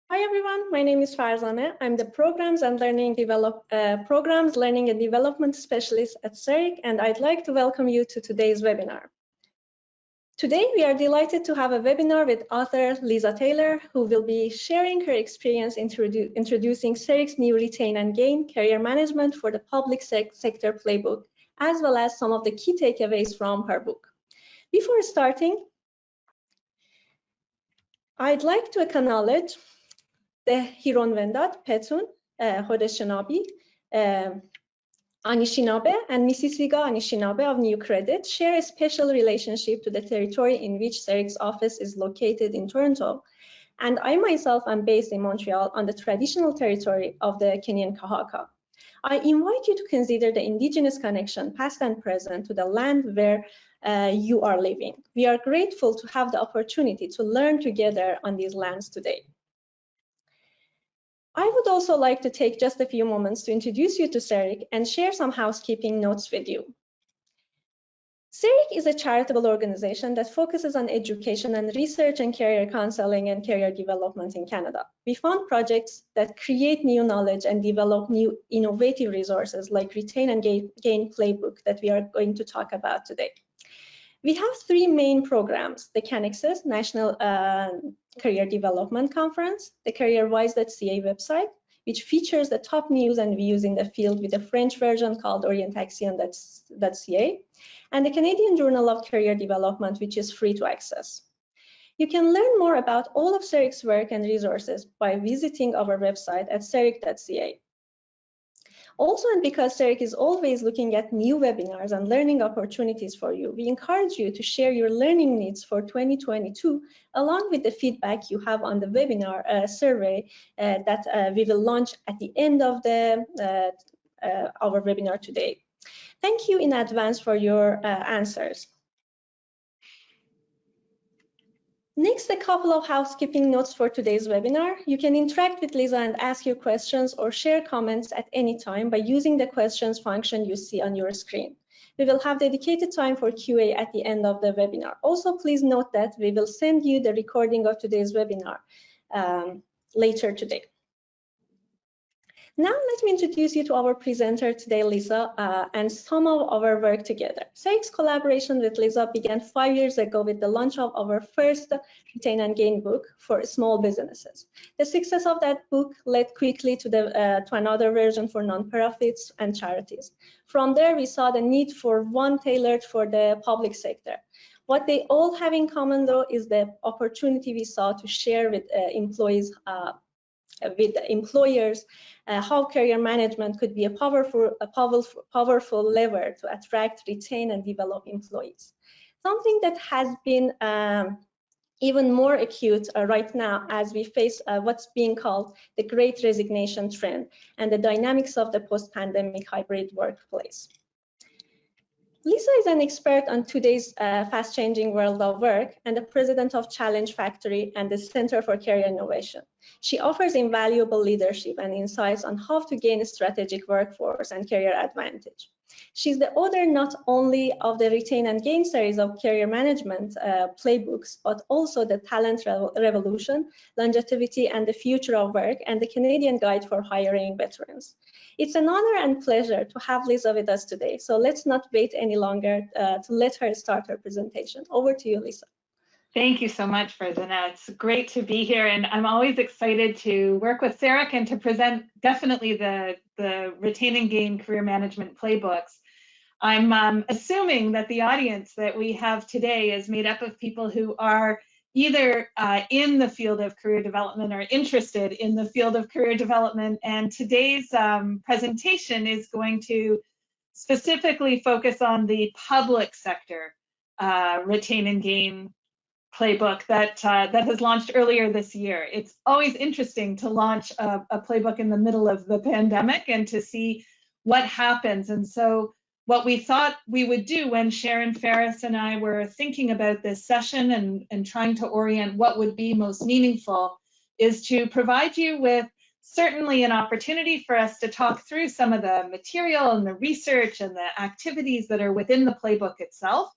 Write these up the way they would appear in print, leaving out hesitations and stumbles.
Hi everyone, my name is Farzaneh. I'm the Programs and Learning and Development Specialist at CERIC, and I'd like to welcome you to today's webinar. Today, we are delighted to have a webinar with author Lisa Taylor, who will be sharing her experience introducing CERIC's new Retain and Gain Career Management for the Public Sector Playbook, as well as some of the key takeaways from her book. Before starting, I'd like to acknowledge the Huron-Wendat, Petun, Haudenosaunee, Anishinaabe, and Mississauga Anishinaabe of New Credit share a special relationship to the territory in which CERIC's office is located in Toronto. And I myself am based in Montreal on the traditional territory of the Kenyan Kahaka. I invite you to consider the Indigenous connection, past and present, to the land where you are living. We are grateful to have the opportunity to learn together on these lands today. I would also like to take just a few moments to introduce you to CERIC and share some housekeeping notes with you. CERIC is a charitable organization that focuses on education and research and career counseling and career development in Canada. We fund projects that create new knowledge and develop new innovative resources like Retain and Gain Playbook that we are going to talk about today. We have three main programs: the CanAccess National Career Development Conference, the CareerWise.ca website, which features the top news and views in the field with a French version called Orientation.ca, and the Canadian Journal of Career Development, which is free to access. You can learn more about all of CERIC's work and resources by visiting our website at ceric.ca. Also, and because CERIC is always looking at new webinars and learning opportunities for you, we encourage you to share your learning needs for 2022, along with the feedback you have on the webinar survey that we will launch at the end of our webinar today. Thank you in advance for your answers. Next, a couple of housekeeping notes for today's webinar. You can interact with Lisa and ask your questions or share comments at any time by using the questions function you see on your screen. We will have dedicated time for QA at the end of the webinar. Also, please note that we will send you the recording of today's webinar later today. Now, let me introduce you to our presenter today, Lisa, and some of our work together. CERIC's collaboration with Lisa began 5 years ago with the launch of our first Retain and Gain book for small businesses. The success of that book led quickly to another version for nonprofits and charities. From there, we saw the need for one tailored for the public sector. What they all have in common, though, is the opportunity we saw to share with employers how career management could be a powerful lever to attract, retain, and develop employees. Something that has been even more acute right now as we face what's being called the Great Resignation trend and the dynamics of the post-pandemic hybrid workplace. Lisa is an expert on today's fast-changing world of work and the president of Challenge Factory and the Center for Career Innovation. She offers invaluable leadership and insights on how to gain a strategic workforce and career advantage. She's the author not only of the Retain and Gain series of career management playbooks, but also the Talent Revolution, Longevity and the Future of Work, and the Canadian Guide for Hiring Veterans. It's an honor and pleasure to have Lisa with us today. So let's not wait any longer to let her start her presentation. Over to you, Lisa. Thank you so much, Farzaneh. It's great to be here, and I'm always excited to work with CERIC and to present definitely the Retain and Gain career management playbooks. I'm assuming that the audience that we have today is made up of people who are either in the field of career development or interested in the field of career development, and today's presentation is going to specifically focus on the public sector Retain and Gain playbook that has launched earlier this year. It's always interesting to launch a playbook in the middle of the pandemic and to see what happens. And so what we thought we would do when Sharon Ferris and I were thinking about this session and trying to orient what would be most meaningful is to provide you with certainly an opportunity for us to talk through some of the material and the research and the activities that are within the playbook itself,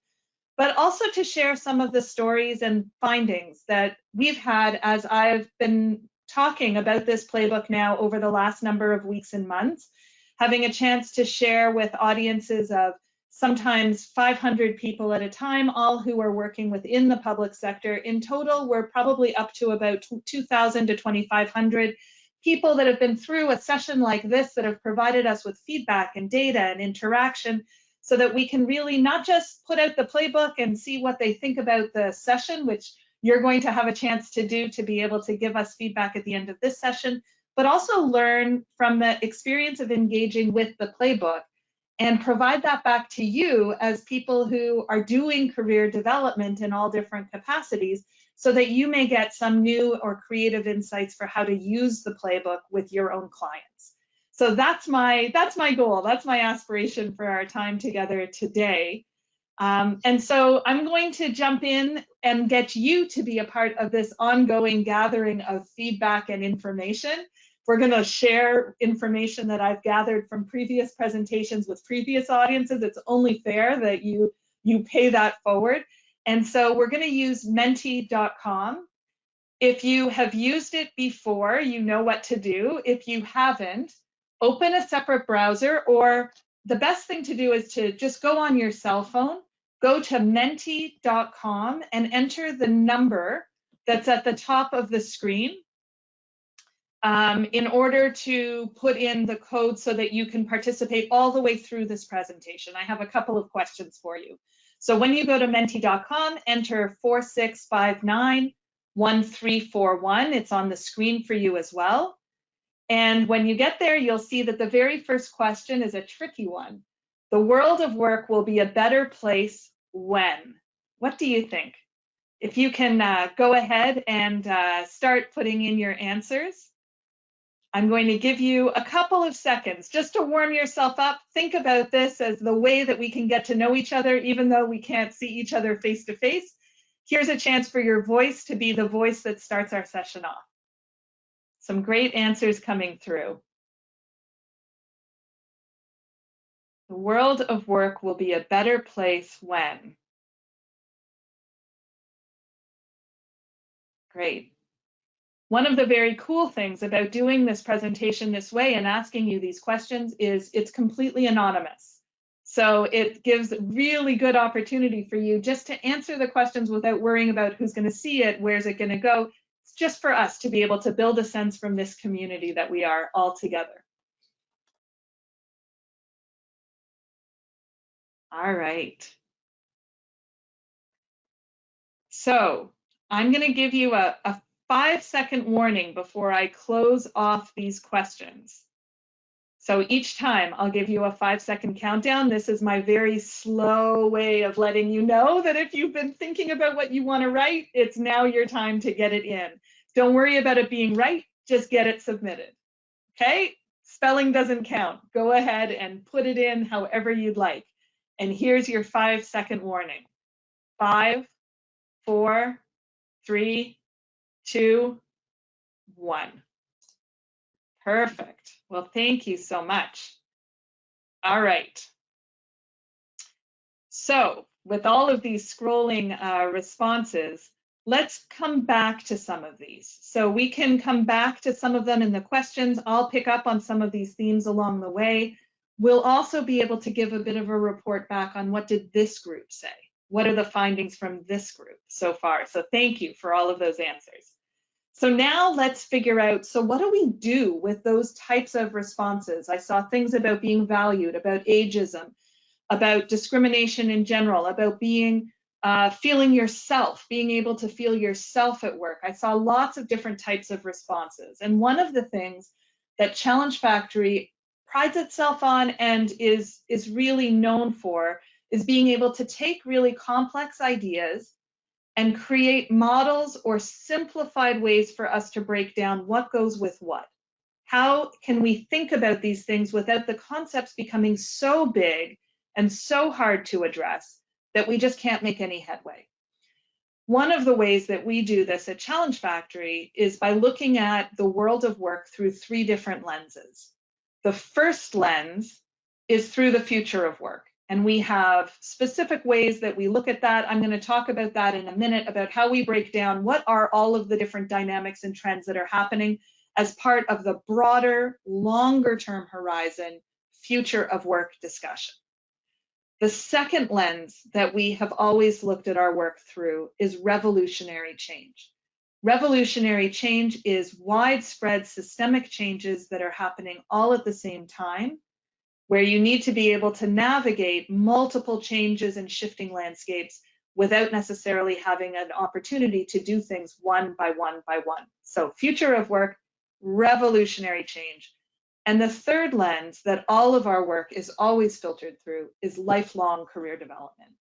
but also to share some of the stories and findings that we've had as I've been talking about this playbook now over the last number of weeks and months, having a chance to share with audiences of sometimes 500 people at a time, all who are working within the public sector. In total, we're probably up to about 2,000 to 2,500 people that have been through a session like this that have provided us with feedback and data and interaction so that we can really not just put out the playbook and see what they think about the session, which you're going to have a chance to do to be able to give us feedback at the end of this session, but also learn from the experience of engaging with the playbook and provide that back to you as people who are doing career development in all different capacities so that you may get some new or creative insights for how to use the playbook with your own clients. So that's my goal, that's my aspiration for our time together today. And so I'm going to jump in and get you to be a part of this ongoing gathering of feedback and information. We're going to share information that I've gathered from previous presentations with previous audiences. It's only fair that you pay that forward. And so we're going to use menti.com. If you have used it before, you know what to do. If you haven't, open a separate browser, or the best thing to do is to just go on your cell phone, go to menti.com and enter the number that's at the top of the screen in order to put in the code so that you can participate all the way through this presentation. I have a couple of questions for you. So when you go to menti.com, enter 46591341. It's on the screen for you as well. And when you get there, you'll see that the very first question is a tricky one. The world of work will be a better place when? What do you think? If you can go ahead and start putting in your answers. I'm going to give you a couple of seconds just to warm yourself up. Think about this as the way that we can get to know each other, even though we can't see each other face to face. Here's a chance for your voice to be the voice that starts our session off. Some great answers coming through. The world of work will be a better place when? Great. One of the very cool things about doing this presentation this way and asking you these questions is it's completely anonymous. So it gives really good opportunity for you just to answer the questions without worrying about who's going to see it, where's it going to go. It's just for us to be able to build a sense from this community that we are all together. All right. So I'm going to give you a 5-second warning before I close off these questions. So each time I'll give you a 5-second countdown. This is my very slow way of letting you know that if you've been thinking about what you want to write, it's now your time to get it in. Don't worry about it being right, just get it submitted. Okay? Spelling doesn't count. Go ahead and put it in however you'd like. And here's your 5-second warning. 5, 4, 3, 2, 1. Perfect. Well, thank you so much. All right. So with all of these scrolling responses, let's come back to some of these. So we can come back to some of them in the questions. I'll pick up on some of these themes along the way. We'll also be able to give a bit of a report back on what did this group say? What are the findings from this group so far? So thank you for all of those answers. So now let's figure out, so what do we do with those types of responses? I saw things about being valued, about ageism, about discrimination in general, about being, feeling yourself, being able to feel yourself at work. I saw lots of different types of responses. And one of the things that Challenge Factory prides itself on and is really known for is being able to take really complex ideas and create models or simplified ways for us to break down what goes with what. How can we think about these things without the concepts becoming so big and so hard to address that we just can't make any headway? One of the ways that we do this at Challenge Factory is by looking at the world of work through 3 different lenses. The first lens is through the future of work. And we have specific ways that we look at that. I'm going to talk about that in a minute, about how we break down what are all of the different dynamics and trends that are happening as part of the broader, longer term horizon future of work discussion. The second lens that we have always looked at our work through is revolutionary change. Revolutionary change is widespread systemic changes that are happening all at the same time, where you need to be able to navigate multiple changes and shifting landscapes without necessarily having an opportunity to do things one by one by one. So future of work, revolutionary change. And the third lens that all of our work is always filtered through is lifelong career development.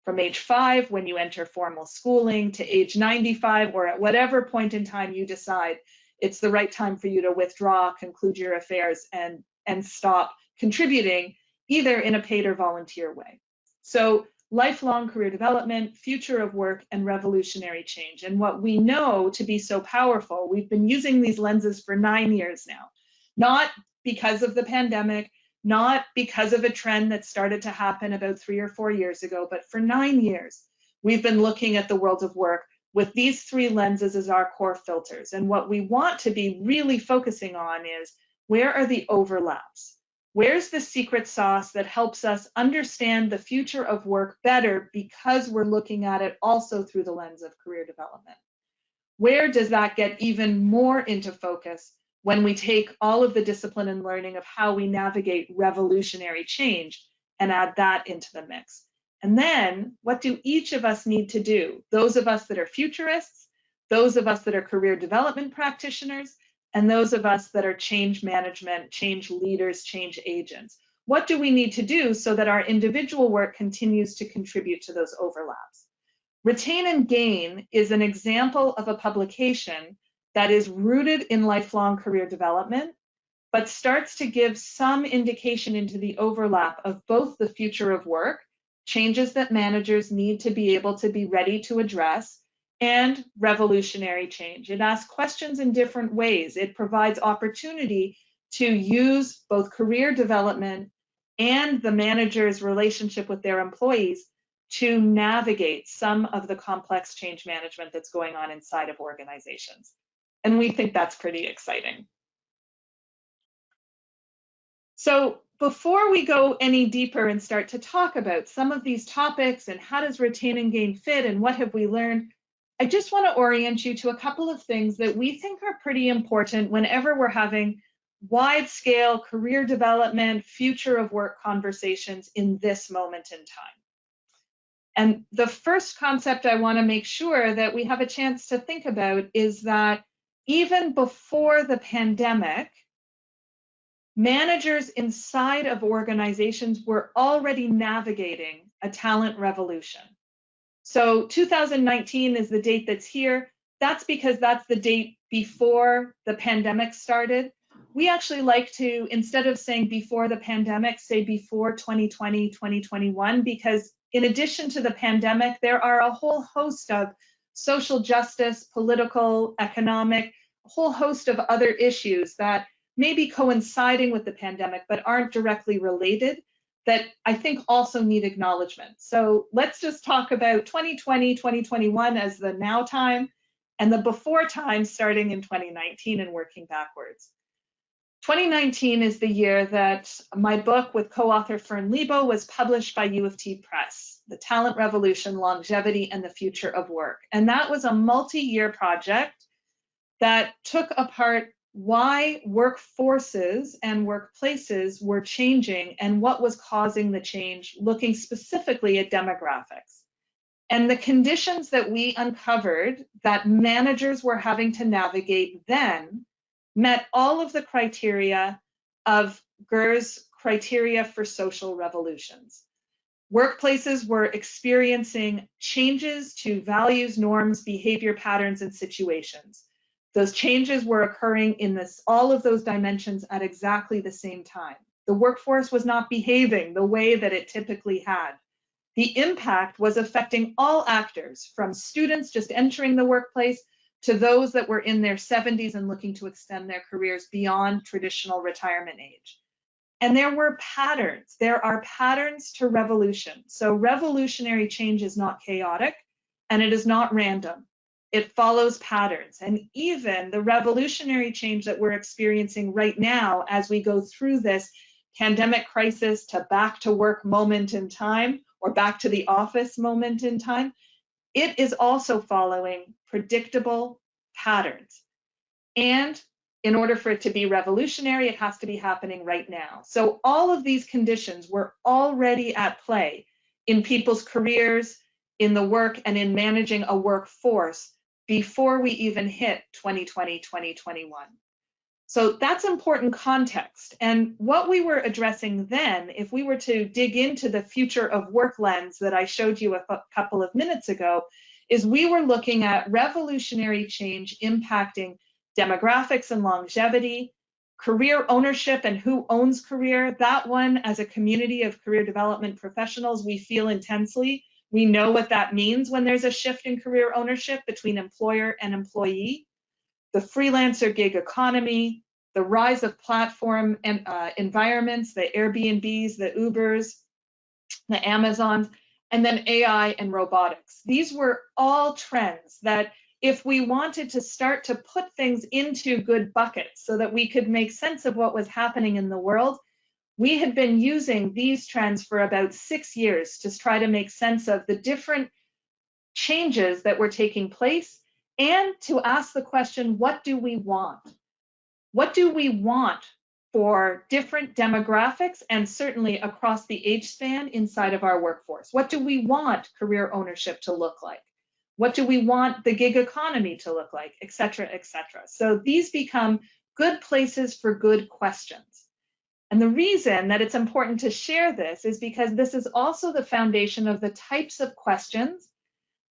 From age 5, when you enter formal schooling, to age 95, or at whatever point in time you decide it's the right time for you to withdraw, conclude your affairs, and stop contributing, either in a paid or volunteer way. So lifelong career development, future of work, and revolutionary change. And what we know to be so powerful, we've been using these lenses for 9 years now, not because of the pandemic, not because of a trend that started to happen about 3 or 4 years ago, but for 9 years, we've been looking at the world of work with these 3 lenses as our core filters. And what we want to be really focusing on is, where are the overlaps? Where's the secret sauce that helps us understand the future of work better because we're looking at it also through the lens of career development? Where does that get even more into focus when we take all of the discipline and learning of how we navigate revolutionary change and add that into the mix? And then what do each of us need to do? Those of us that are futurists, those of us that are career development practitioners, and those of us that are change management, change leaders, change agents. What do we need to do so that our individual work continues to contribute to those overlaps? Retain and Gain is an example of a publication that is rooted in lifelong career development, but starts to give some indication into the overlap of both the future of work, changes that managers need to be able to be ready to address, and revolutionary change. It asks questions in different ways. It provides opportunity to use both career development and the manager's relationship with their employees to navigate some of the complex change management that's going on inside of organizations. And we think that's pretty exciting. So before we go any deeper and start to talk about some of these topics and how does Retain and Gain fit and what have we learned, I just want to orient you to a couple of things that we think are pretty important whenever we're having wide-scale career development, future of work conversations in this moment in time. And the first concept I want to make sure that we have a chance to think about is that even before the pandemic, managers inside of organizations were already navigating a talent revolution. So 2019 is the date that's here. That's because that's the date before the pandemic started. We actually like to, instead of saying before the pandemic, say before 2020, 2021, because in addition to the pandemic, there are a whole host of social justice, political, economic, a whole host of other issues that may be coinciding with the pandemic, but aren't directly related, that I think also need acknowledgement. So let's just talk about 2020, 2021 as the now time, and the before time starting in 2019 and working backwards. 2019 is the year that my book with co-author Fern Lebo was published by U of T Press, The Talent Revolution, Longevity, and the Future of Work. And that was a multi-year project that took apart why workforces and workplaces were changing and what was causing the change, looking specifically at demographics. And the conditions that we uncovered that managers were having to navigate then met all of the criteria of Gur's criteria for social revolutions. Workplaces were experiencing changes to values, norms, behavior patterns, and situations. Those changes were occurring in all of those dimensions at exactly the same time. The workforce was not behaving the way that it typically had. The impact was affecting all actors, from students just entering the workplace to those that were in their 70s and looking to extend their careers beyond traditional retirement age. And there were patterns. There are patterns to revolution. So revolutionary change is not chaotic, and it is not random. It follows patterns. And even the revolutionary change that we're experiencing right now as we go through this pandemic crisis to back to work moment in time, or back to the office moment in time, it is also following predictable patterns. And in order for it to be revolutionary, it has to be happening right now. So all of these conditions were already at play in people's careers, in the work, and in managing a workforce before we even hit 2020, 2021. So that's important context. And what we were addressing then, if we were to dig into the future of work lens that I showed you a couple of minutes ago, is we were looking at revolutionary change impacting demographics and longevity, career ownership and who owns career. That one, as a community of career development professionals, we feel intensely. We know what that means when there's a shift in career ownership between employer and employee. The freelancer gig economy, the rise of platform and environments, the Airbnbs, the Ubers, the Amazons, and then AI and robotics. These were all trends that if we wanted to start to put things into good buckets so that we could make sense of what was happening in the world, we had been using these trends for about 6 years to try to make sense of the different changes that were taking place and to ask the question, what do we want? What do we want for different demographics and certainly across the age span inside of our workforce? What do we want career ownership to look like? What do we want the gig economy to look like, et cetera, et cetera? So these become good places for good questions. And the reason that it's important to share this is because this is also the foundation of the types of questions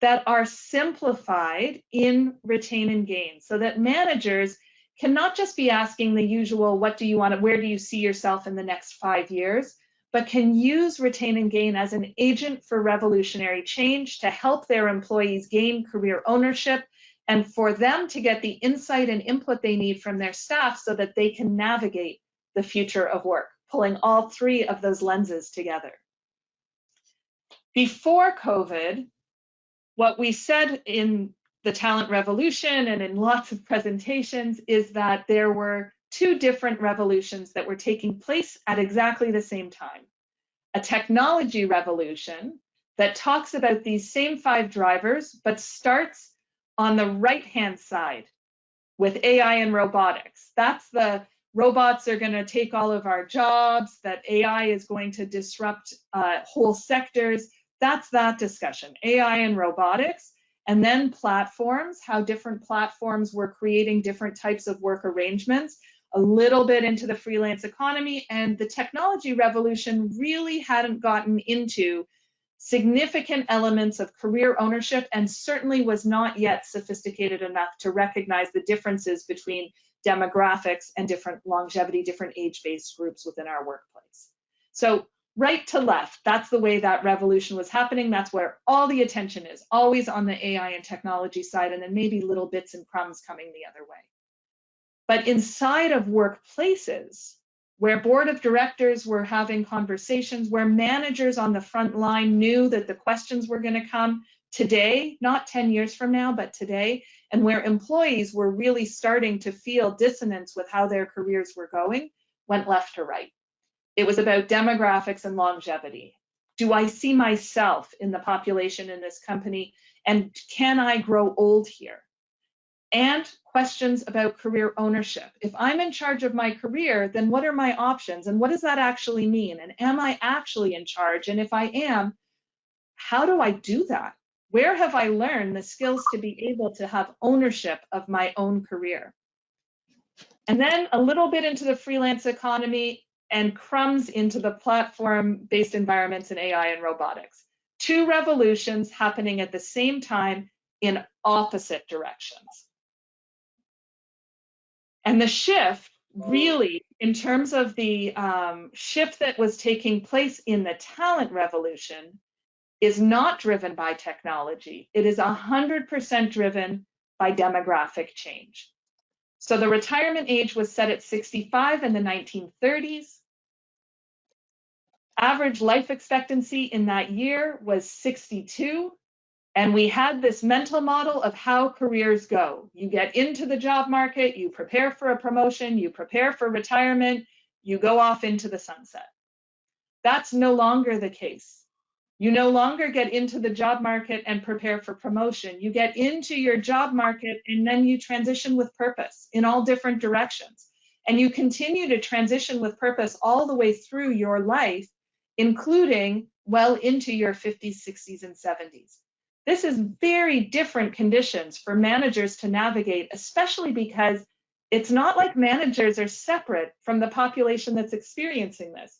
that are simplified in Retain and Gain, so that managers can not just be asking the usual, what do you want, where do you see yourself in the next 5 years, but can use Retain and Gain as an agent for revolutionary change to help their employees gain career ownership and for them to get the insight and input they need from their staff so that they can navigate the future of work, pulling all three of those lenses together. Before COVID, what we said in the talent revolution and in lots of presentations is that there were two different revolutions that were taking place at exactly the same time. A technology revolution that talks about these same 5 drivers, but starts on the right-hand side with AI and robotics. That's the robots are going to take all of our jobs, that AI is going to disrupt whole sectors. That's that discussion, AI and robotics. And then platforms, how different platforms were creating different types of work arrangements, a little bit into the freelance economy, and the technology revolution really hadn't gotten into significant elements of career ownership and certainly was not yet sophisticated enough to recognize the differences between demographics and different longevity, different age-based groups within our workplace. So right to left, that's the way that revolution was happening. That's where all the attention is, always on the AI and technology side, and then maybe little bits and crumbs coming the other way. But inside of workplaces, where board of directors were having conversations, where managers on the front line knew that the questions were going to come today, not 10 years from now, but today, and where employees were really starting to feel dissonance with how their careers were going, went left to right. It was about demographics and longevity. Do I see myself in the population in this company, and can I grow old here? And questions about career ownership. If I'm in charge of my career, then what are my options? And what does that actually mean? And am I actually in charge? And if I am, how do I do that? Where have I learned the skills to be able to have ownership of my own career? And then a little bit into the freelance economy and crumbs into the platform-based environments in AI and robotics. 2 revolutions happening at the same time in opposite directions. And the shift really, in terms of the shift that was taking place in the talent revolution, is not driven by technology. It is 100% driven by demographic change. So the retirement age was set at 65 in the 1930s. Average life expectancy in that year was 62. And we had this mental model of how careers go. You get into the job market, you prepare for a promotion, you prepare for retirement, you go off into the sunset. That's no longer the case. You no longer get into the job market and prepare for promotion. You get into your job market and then you transition with purpose in all different directions. And you continue to transition with purpose all the way through your life, including well into your 50s, 60s, and 70s. This is very different conditions for managers to navigate, especially because it's not like managers are separate from the population that's experiencing this.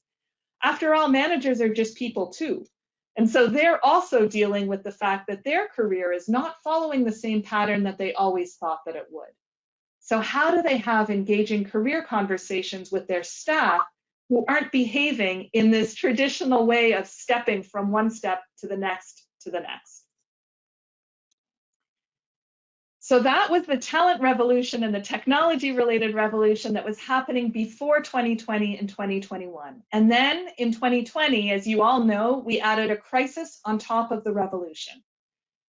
After all, managers are just people too. And so they're also dealing with the fact that their career is not following the same pattern that they always thought that it would. So how do they have engaging career conversations with their staff who aren't behaving in this traditional way of stepping from one step to the next to the next? So that was the talent revolution and the technology-related revolution that was happening before 2020 and 2021. And then in 2020, as you all know, we added a crisis on top of the revolution.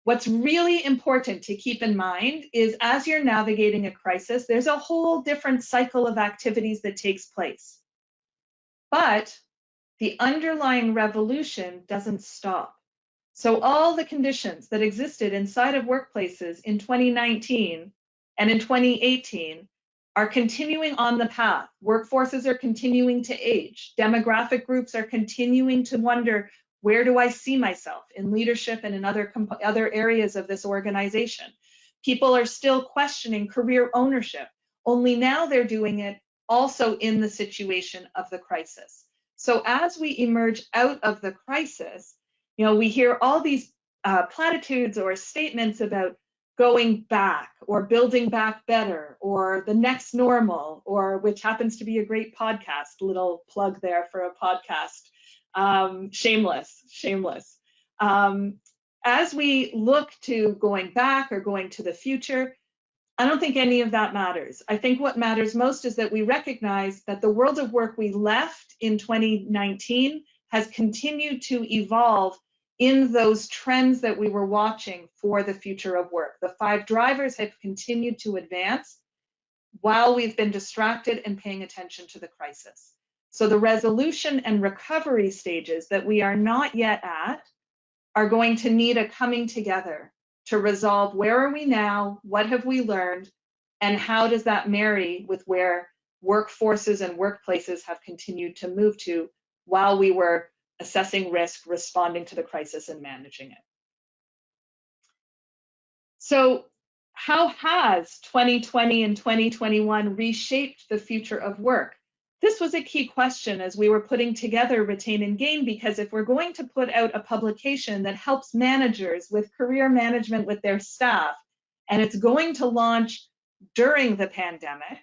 What's really important to keep in mind is as you're navigating a crisis, there's a whole different cycle of activities that takes place. But the underlying revolution doesn't stop. So all the conditions that existed inside of workplaces in 2019 and in 2018 are continuing on the path. Workforces are continuing to age. Demographic groups are continuing to wonder, where do I see myself in leadership and in other areas of this organization? People are still questioning career ownership, only now they're doing it also in the situation of the crisis. So as we emerge out of the crisis, we hear all these platitudes or statements about going back or building back better or the next normal, or which happens to be a great podcast, little plug there for a podcast, shameless. As we look to going back or going to the future, I don't think any of that matters. I think what matters most is that we recognize that the world of work we left in 2019 has continued to evolve in those trends that we were watching for the future of work. The 5 drivers have continued to advance while we've been distracted and paying attention to the crisis. So the resolution and recovery stages that we are not yet at are going to need a coming together to resolve where are we now, what have we learned, and how does that marry with where workforces and workplaces have continued to move to while we were assessing risk, responding to the crisis, and managing it. So how has 2020 and 2021 reshaped the future of work? This was a key question as we were putting together Retain and Gain, because if we're going to put out a publication that helps managers with career management with their staff, and it's going to launch during the pandemic,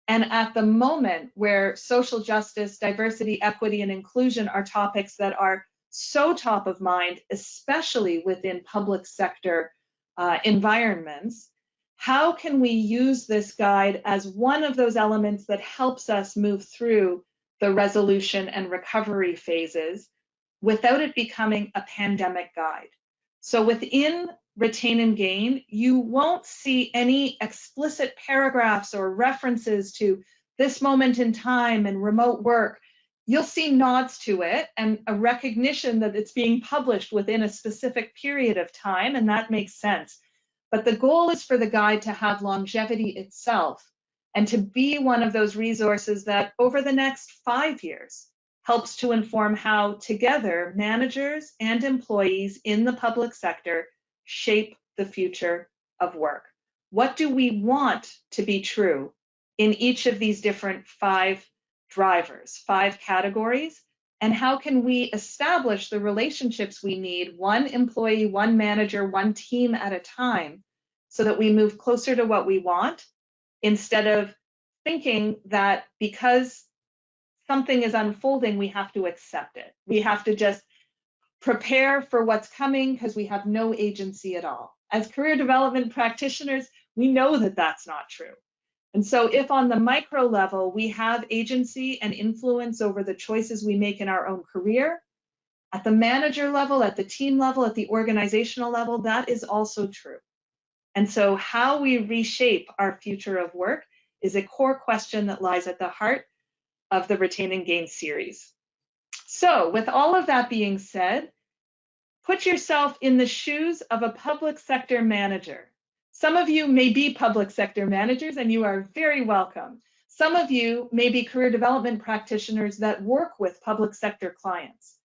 and at the moment where social justice, diversity, equity, and inclusion are topics that are so top of mind, especially within public sector environments, how can we use this guide as one of those elements that helps us move through the resolution and recovery phases without it becoming a pandemic guide? So within Retain and Gain, you won't see any explicit paragraphs or references to this moment in time and remote work. You'll see nods to it and a recognition that it's being published within a specific period of time, and that makes sense. But the goal is for the guide to have longevity itself and to be one of those resources that over the next 5 years helps to inform how together managers and employees in the public sector shape the future of work. What do we want to be true in each of these different 5 drivers, 5 categories? And how can we establish the relationships we need, one employee, one manager, one team at a time, so that we move closer to what we want, instead of thinking that because something is unfolding, we have to accept it. We have to just prepare for what's coming because we have no agency at all. As career development practitioners, we know that that's not true. And so if on the micro level, we have agency and influence over the choices we make in our own career, at the manager level, at the team level, at the organizational level, that is also true. And so how we reshape our future of work is a core question that lies at the heart of the Retain and Gain series. So with all of that being said, put yourself in the shoes of a public sector manager. Some of you may be public sector managers, and you are very welcome. Some of you may be career development practitioners that work with public sector clients.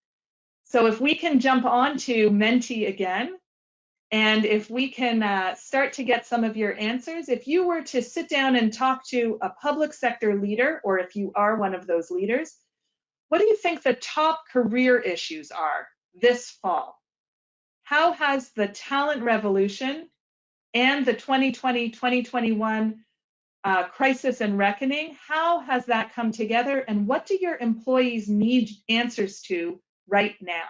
So if we can jump on to Menti again, and if we can start to get some of your answers, if you were to sit down and talk to a public sector leader, or if you are one of those leaders, what do you think the top career issues are this fall? How has the talent revolution and the 2020-2021 crisis and reckoning, how has that come together, and what do your employees need answers to right now?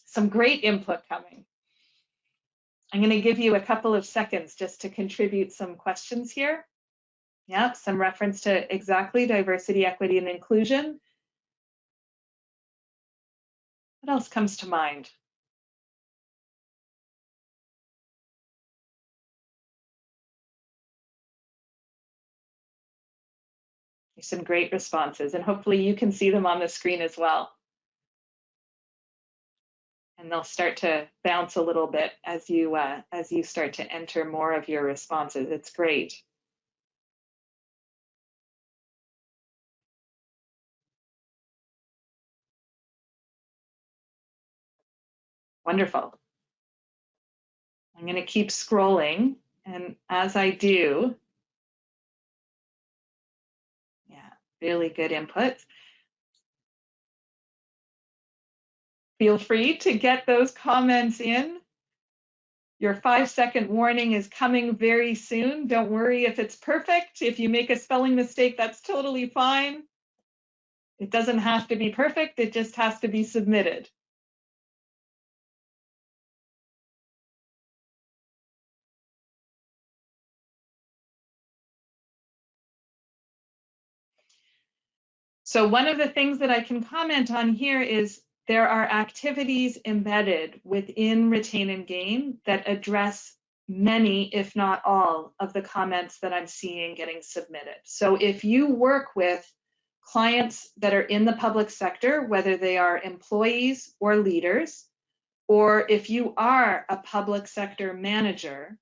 Some great input coming. I'm going to give you a couple of seconds just to contribute some questions here. Yeah, some reference to exactly diversity, equity, and inclusion. What else comes to mind? Some great responses, and hopefully you can see them on the screen as well. And they'll start to bounce a little bit as you start to enter more of your responses. It's great. Wonderful. I'm going to keep scrolling, and as I do, yeah, really good input. Feel free to get those comments in. Your 5-second warning is coming very soon. Don't worry if it's perfect. If you make a spelling mistake, that's totally fine. It doesn't have to be perfect, it just has to be submitted. So one of the things that I can comment on here is there are activities embedded within Retain and Gain that address many, if not all, of the comments that I'm seeing getting submitted. So if you work with clients that are in the public sector, whether they are employees or leaders, or if you are a public sector manager,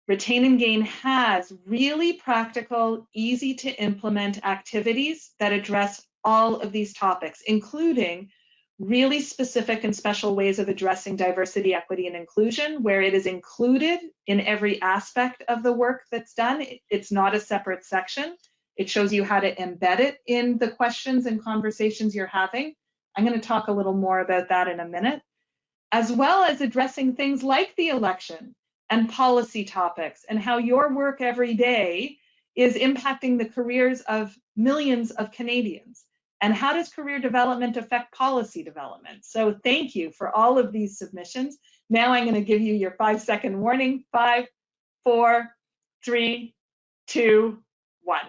Retain and Gain has really practical, easy to implement activities that address all of these topics, including really specific and special ways of addressing diversity, equity, and inclusion, where it is included in every aspect of the work that's done. It's not a separate section. It shows you how to embed it in the questions and conversations you're having. I'm going to talk a little more about that in a minute, as well as addressing things like the election and policy topics and how your work every day is impacting the careers of millions of Canadians. And how does career development affect policy development? So thank you for all of these submissions. Now I'm going to give you your 5-second warning. 5, 4, 3, 2, 1.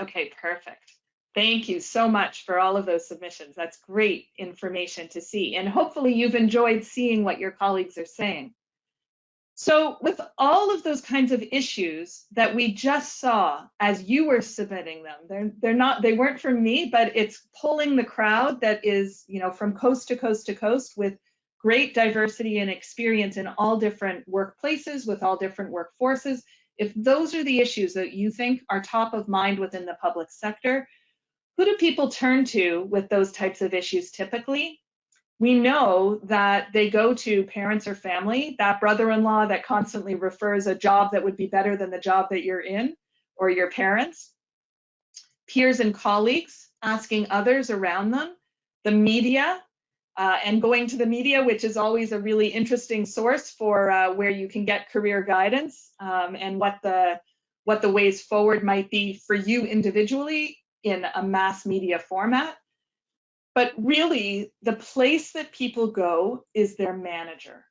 Okay, perfect. Thank you so much for all of those submissions. That's great information to see. And hopefully you've enjoyed seeing what your colleagues are saying. So with all of those kinds of issues that we just saw as you were submitting them, they weren't from me, but it's pulling the crowd that is, from coast to coast to coast with great diversity and experience in all different workplaces with all different workforces. If those are the issues that you think are top of mind within the public sector, who do people turn to with those types of issues typically? We know that they go to parents or family, that brother-in-law that constantly refers a job that would be better than the job that you're in, or your parents, peers and colleagues asking others around them, the media, and going to the media, which is always a really interesting source for where you can get career guidance and what the ways forward might be for you individually in a mass media format. But really, the place that people go is their manager.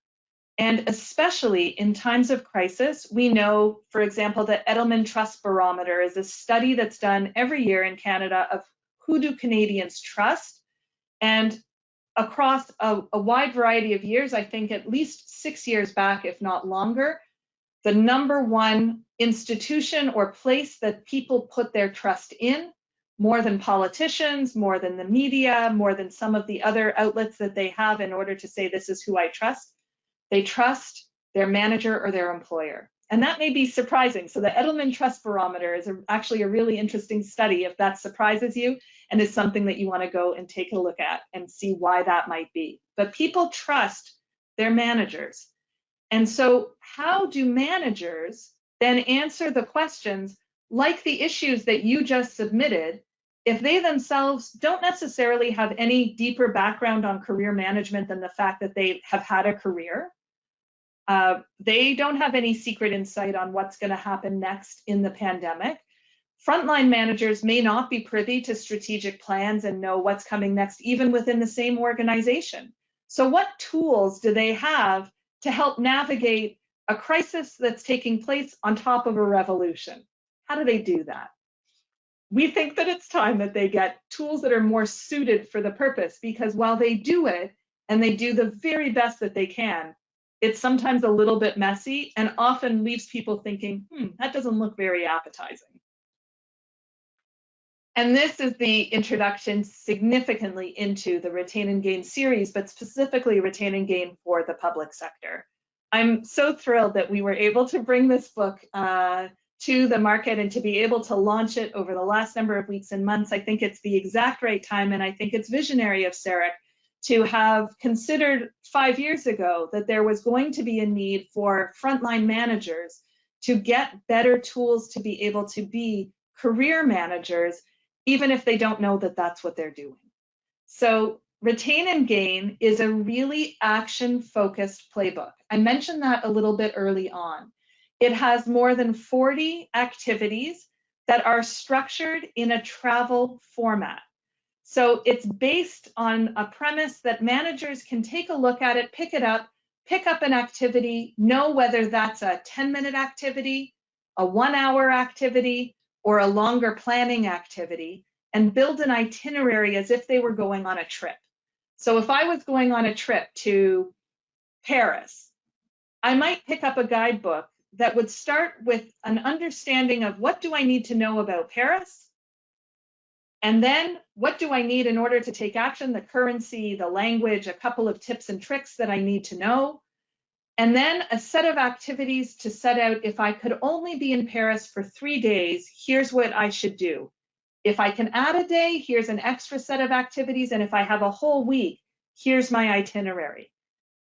And especially in times of crisis, we know, for example, that Edelman Trust Barometer is a study that's done every year in Canada of who do Canadians trust. And across a wide variety of years, I think at least 6 years back, if not longer, the number one institution or place that people put their trust in, more than politicians, more than the media, more than some of the other outlets that they have in order to say this is who I trust, they trust their manager or their employer. And that may be surprising. So the Edelman Trust Barometer is actually a really interesting study if that surprises you and is something that you want to go and take a look at and see why that might be. But people trust their managers. And so how do managers then answer the questions like the issues that you just submitted if they themselves don't necessarily have any deeper background on career management than the fact that they have had a career? They don't have any secret insight on what's going to happen next in the pandemic. Frontline managers may not be privy to strategic plans and know what's coming next, even within the same organization. So what tools do they have to help navigate a crisis that's taking place on top of a revolution? How do they do that? We think that it's time that they get tools that are more suited for the purpose, because while they do it and they do the very best that they can, it's sometimes a little bit messy and often leaves people thinking, that doesn't look very appetizing. And this is the introduction significantly into the Retain and Gain series, but specifically Retain and Gain for the public sector. I'm so thrilled that we were able to bring this book to the market and to be able to launch it over the last number of weeks and months. I think it's the exact right time, and I think it's visionary of Sarek to have considered 5 years ago that there was going to be a need for frontline managers to get better tools to be able to be career managers, even if they don't know that that's what they're doing. So Retain and Gain is a really action-focused playbook. I mentioned that a little bit early on. It has more than 40 activities that are structured in a travel format. So it's based on a premise that managers can take a look at it, pick it up, pick up an activity, know whether that's a 10-minute activity, a 1-hour activity, or a longer planning activity, and build an itinerary as if they were going on a trip. So if I was going on a trip to Paris, I might pick up a guidebook that would start with an understanding of what do I need to know about Paris? And then what do I need in order to take action? The currency, the language, a couple of tips and tricks that I need to know. And then a set of activities to set out, if I could only be in Paris for 3 days, here's what I should do. If I can add a day, here's an extra set of activities. And if I have a whole week, here's my itinerary.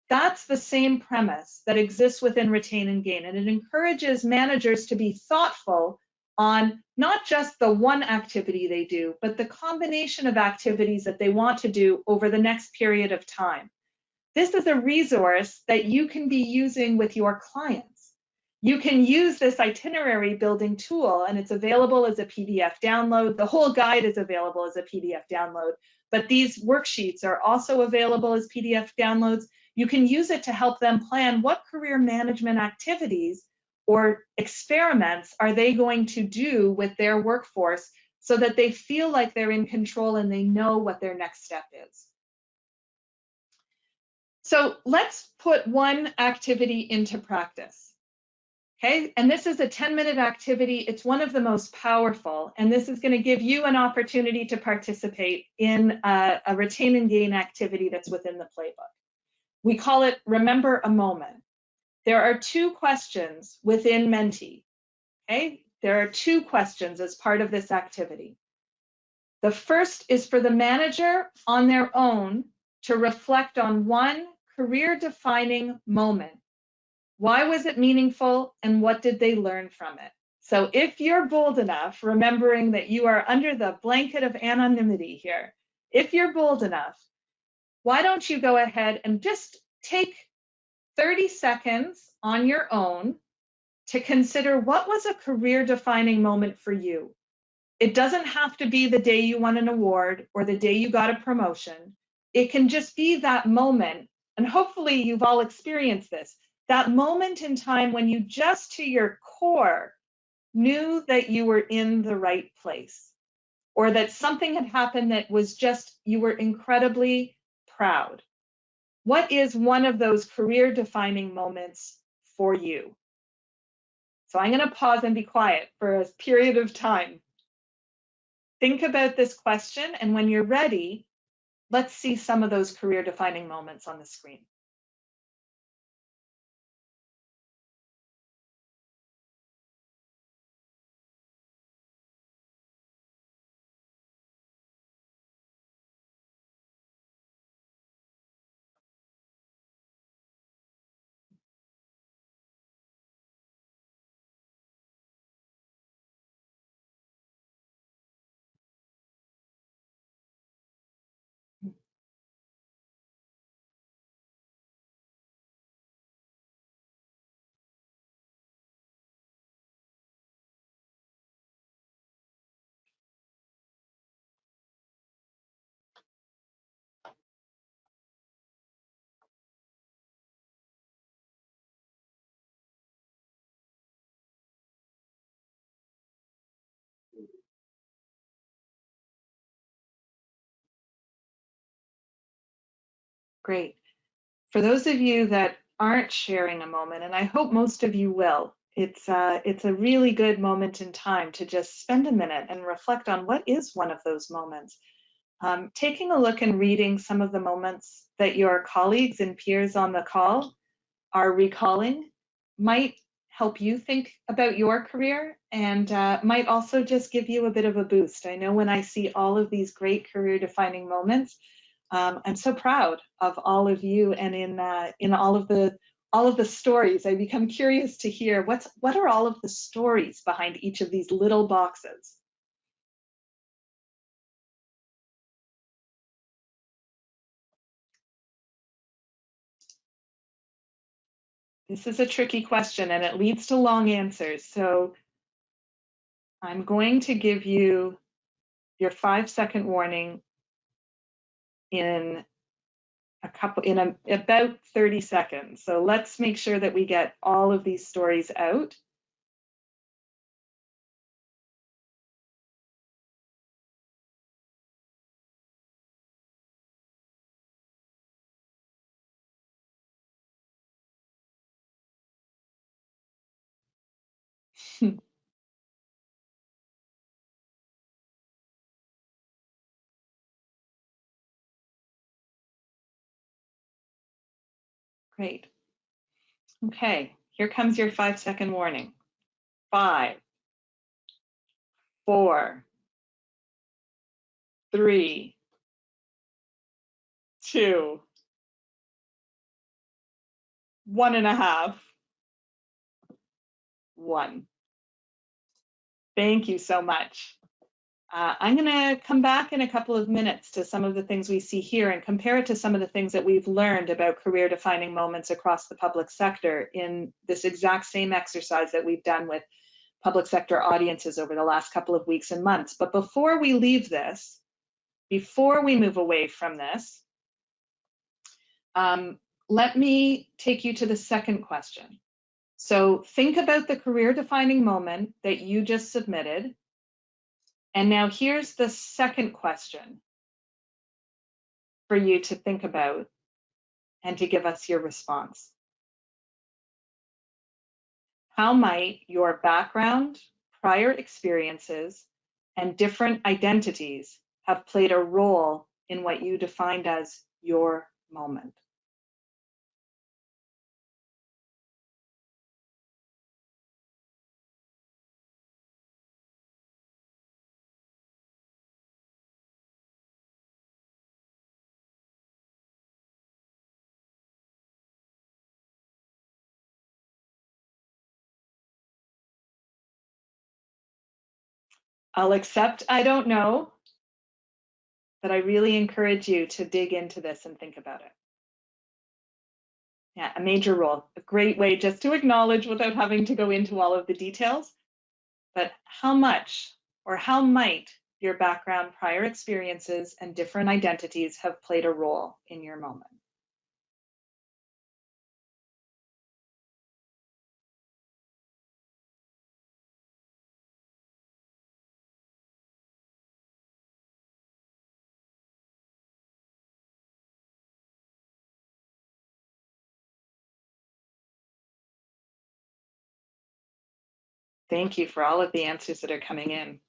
That's the same premise that exists within Retain and Gain. And it encourages managers to be thoughtful on not just the one activity they do, but the combination of activities that they want to do over the next period of time. This is a resource that you can be using with your clients. You can use this itinerary building tool, and it's available as a PDF download. The whole guide is available as a PDF download, but these worksheets are also available as PDF downloads. You can use it to help them plan what career management activities or experiments are they going to do with their workforce so that they feel like they're in control and they know what their next step is. So let's put one activity into practice. Okay, and this is a 10-minute activity. It's one of the most powerful, and this is going to give you an opportunity to participate in a Retain and Gain activity that's within the playbook. We call it Remember a Moment. There are 2 questions within Menti. Okay, there are 2 questions as part of this activity. The first is for the manager on their own to reflect on one career-defining moment. Why was it meaningful, and what did they learn from it? So if you're bold enough, remembering that you are under the blanket of anonymity here, if you're bold enough, why don't you go ahead and just take 30 seconds on your own to consider what was a career-defining moment for you. It doesn't have to be the day you won an award or the day you got a promotion. It can just be that moment and hopefully you've all experienced this, that moment in time when you just to your core knew that you were in the right place, or that something had happened that was just, you were incredibly proud. What is one of those career-defining moments for you? So I'm going to pause and be quiet for a period of time. Think about this question, and when you're ready, let's see some of those career-defining moments on the screen. Great. For those of you that aren't sharing a moment, and I hope most of you will, it's a really good moment in time to just spend a minute and reflect on what is one of those moments. Taking a look and reading some of the moments that your colleagues and peers on the call are recalling might help you think about your career, and might also just give you a bit of a boost. I know when I see all of these great career defining moments, I'm so proud of all of you, and in all of the stories, I become curious to hear what are all of the stories behind each of these little boxes. This is a tricky question, and it leads to long answers. So I'm going to give you your 5-second warning in about 30 seconds. So let's make sure that we get all of these stories out. Great. Okay, here comes your 5-second warning. 5, 4, 3, 2, 1.5, 1. Thank you so much. I'm going to come back in a couple of minutes to some of the things we see here and compare it to some of the things that we've learned about career-defining moments across the public sector in this exact same exercise that we've done with public sector audiences over the last couple of weeks and months. But before we leave this, before we move away from this, let me take you to the second question. So think about the career-defining moment that you just submitted. And now here's the second question for you to think about and to give us your response. How might your background, prior experiences, and different identities have played a role in what you defined as your moment? I'll accept I don't know, but I really encourage you to dig into this and think about it. Yeah, a major role, a great way just to acknowledge without having to go into all of the details, but how much or how might your background, prior experiences, and different identities have played a role in your moment? Thank you for all of the answers that are coming in.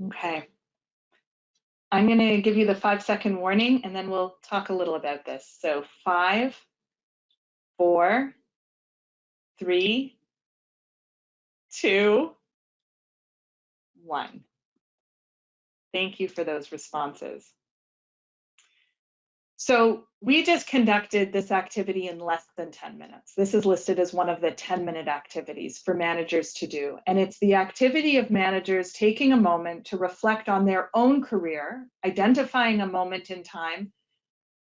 Okay. I'm going to give you the 5-second warning and then we'll talk a little about this. So 5, 4, 3, 2, 1. Thank you for those responses. So we just conducted this activity in less than 10 minutes. This is listed as one of the 10-minute activities for managers to do. And it's the activity of managers taking a moment to reflect on their own career, identifying a moment in time,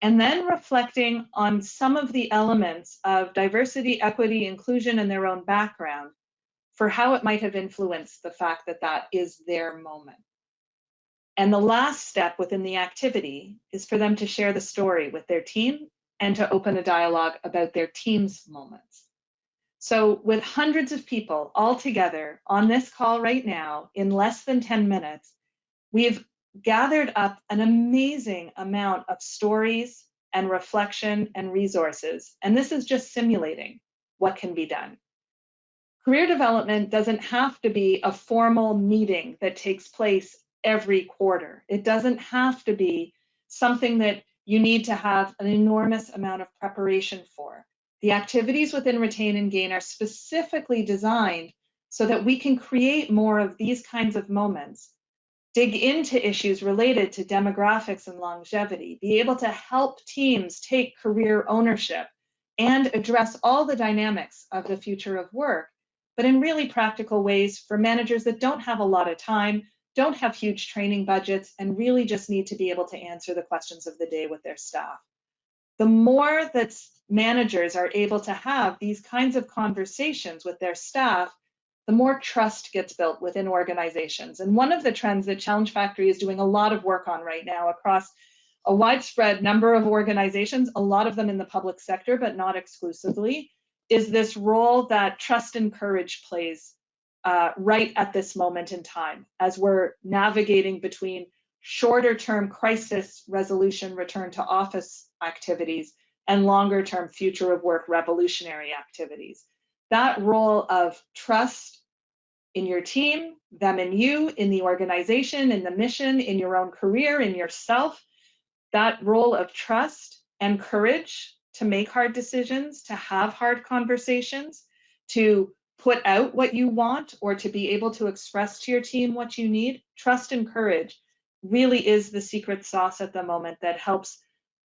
and then reflecting on some of the elements of diversity, equity, inclusion in their own background for how it might have influenced the fact that that is their moment. And the last step within the activity is for them to share the story with their team and to open a dialogue about their team's moments. So with hundreds of people all together on this call right now in less than 10 minutes, we've gathered up an amazing amount of stories and reflection and resources. And this is just simulating what can be done. Career development doesn't have to be a formal meeting that takes place every quarter. It doesn't have to be something that you need to have an enormous amount of preparation for. The activities within Retain and Gain are specifically designed so that we can create more of these kinds of moments, dig into issues related to demographics and longevity, be able to help teams take career ownership, and address all the dynamics of the future of work, but in really practical ways for managers that don't have a lot of time, don't have huge training budgets, and really just need to be able to answer the questions of the day with their staff. The more that managers are able to have these kinds of conversations with their staff, the more trust gets built within organizations. And one of the trends that Challenge Factory is doing a lot of work on right now across a widespread number of organizations, a lot of them in the public sector, but not exclusively, is this role that trust and courage plays right at this moment in time as we're navigating between shorter term crisis resolution, return to office activities, and longer term future of work revolutionary activities. That role of trust in your team, them and you, in the organization, in the mission, in your own career, in yourself, that role of trust and courage to make hard decisions, to have hard conversations, to put out what you want or to be able to express to your team what you need, trust and courage really is the secret sauce at the moment that helps,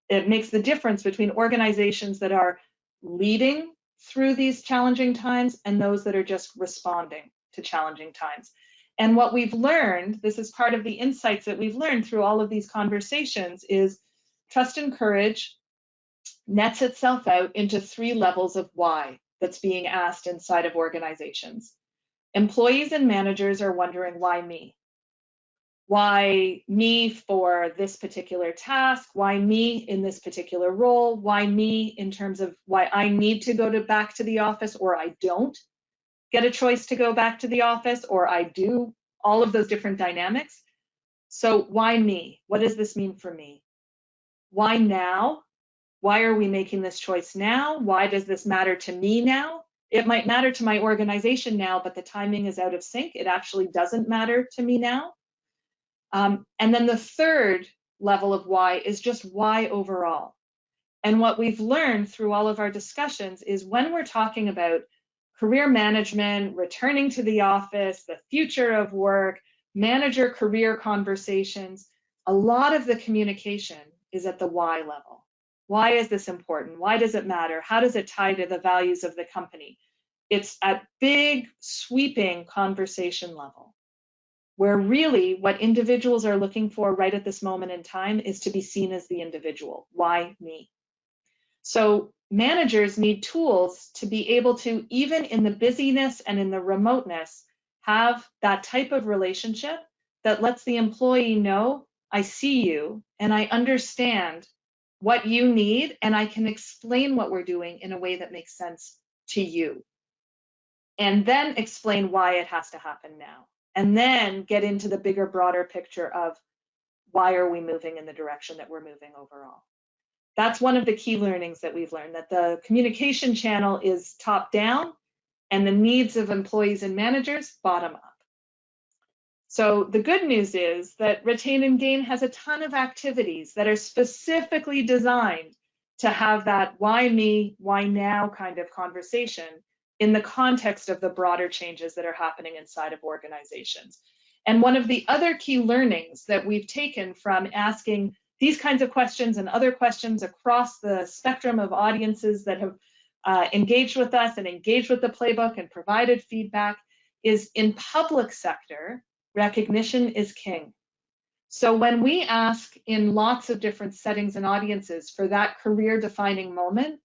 it makes the difference between organizations that are leading through these challenging times and those that are just responding to challenging times. And what we've learned, this is part of the insights that we've learned through all of these conversations, is trust and courage nets itself out into 3 levels of why that's being asked inside of organizations. Employees and managers are wondering, why me? Why me for this particular task? Why me in this particular role? Why me in terms of why I need to go back to the office, or I don't get a choice to go back to the office, or I do, all of those different dynamics. So why me? What does this mean for me? Why now? Why are we making this choice now? Why does this matter to me now? It might matter to my organization now, but the timing is out of sync. It actually doesn't matter to me now. And then the third level of why is just why overall. And what we've learned through all of our discussions is when we're talking about career management, returning to the office, the future of work, manager career conversations, a lot of the communication is at the why level. Why is this important? Why does it matter? How does it tie to the values of the company? It's at big, sweeping conversation level, where really what individuals are looking for right at this moment in time is to be seen as the individual. Why me? So managers need tools to be able to, even in the busyness and in the remoteness, have that type of relationship that lets the employee know, I see you, and I understand what you need, and I can explain what we're doing in a way that makes sense to you. And then explain why it has to happen now. And then get into the bigger, broader picture of why are we moving in the direction that we're moving overall. That's one of the key learnings that we've learned, that the communication channel is top down and the needs of employees and managers bottom up. So the good news is that Retain and Gain has a ton of activities that are specifically designed to have that why me, why now kind of conversation in the context of the broader changes that are happening inside of organizations. And one of the other key learnings that we've taken from asking these kinds of questions and other questions across the spectrum of audiences that have engaged with us and engaged with the playbook and provided feedback is in public sector, recognition is king. So when we ask in lots of different settings and audiences for that career-defining moment,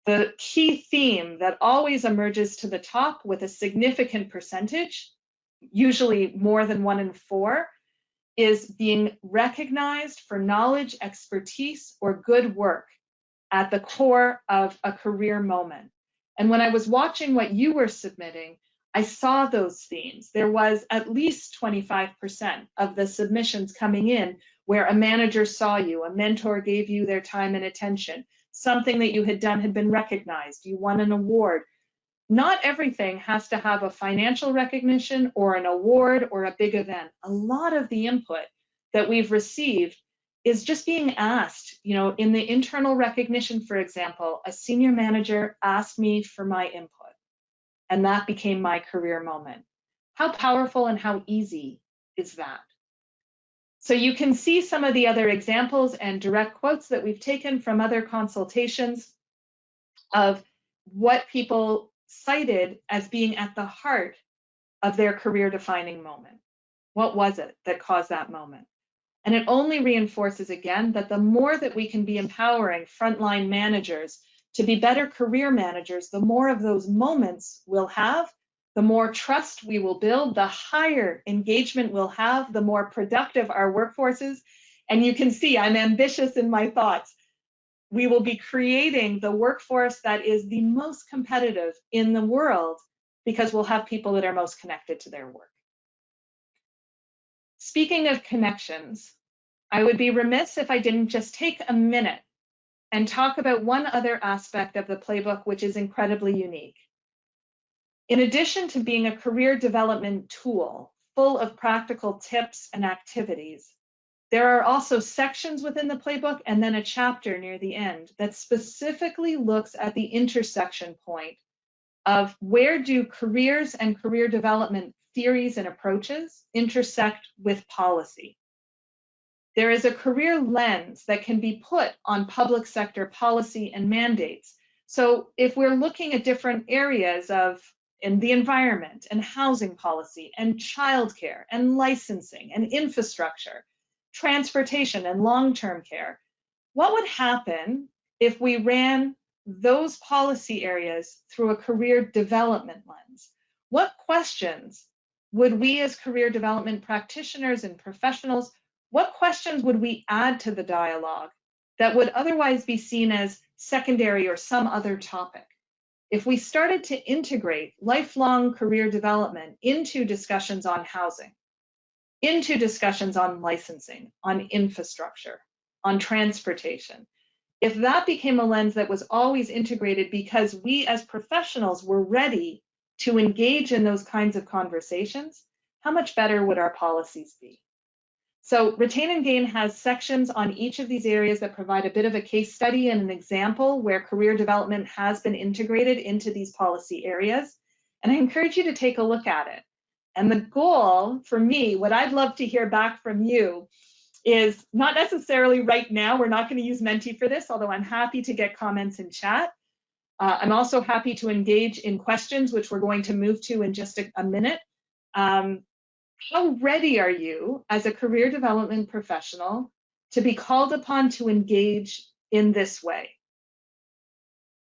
the key theme that always emerges to the top with a significant percentage, usually more than 1 in 4, is being recognized for knowledge, expertise, or good work at the core of a career moment. And when I was watching what you were submitting, I saw those themes. There was at least 25% of the submissions coming in where a manager saw you, a mentor gave you their time and attention, something that you had done had been recognized, you won an award. Not everything has to have a financial recognition or an award or a big event. A lot of the input that we've received is just being asked. You know, in the internal recognition, for example, a senior manager asked me for my input, and that became my career moment. How powerful and how easy is that? So you can see some of the other examples and direct quotes that we've taken from other consultations of what people cited as being at the heart of their career-defining moment. What was it that caused that moment? And it only reinforces again that the more that we can be empowering frontline managers to be better career managers, the more of those moments we'll have, the more trust we will build, the higher engagement we'll have, the more productive our workforce is. And you can see I'm ambitious in my thoughts. We will be creating the workforce that is the most competitive in the world because we'll have people that are most connected to their work. Speaking of connections, I would be remiss if I didn't just take a minute and talk about one other aspect of the playbook, which is incredibly unique. In addition to being a career development tool full of practical tips and activities, there are also sections within the playbook and then a chapter near the end that specifically looks at the intersection point of where do careers and career development theories and approaches intersect with policy. There is a career lens that can be put on public sector policy and mandates. So if we're looking at different areas in the environment and housing policy and childcare and licensing and infrastructure, transportation and long-term care, what would happen if we ran those policy areas through a career development lens? What questions would we as career development practitioners and professionals, what questions would we add to the dialogue that would otherwise be seen as secondary or some other topic? If we started to integrate lifelong career development into discussions on housing, into discussions on licensing, on infrastructure, on transportation, if that became a lens that was always integrated because we as professionals were ready to engage in those kinds of conversations, how much better would our policies be? So Retain and Gain has sections on each of these areas that provide a bit of a case study and an example where career development has been integrated into these policy areas. And I encourage you to take a look at it. And the goal for me, what I'd love to hear back from you is not necessarily right now, we're not going to use Menti for this, although I'm happy to get comments in chat. I'm also happy to engage in questions, which we're going to move to in just a minute. How ready are you as a career development professional to be called upon to engage in this way?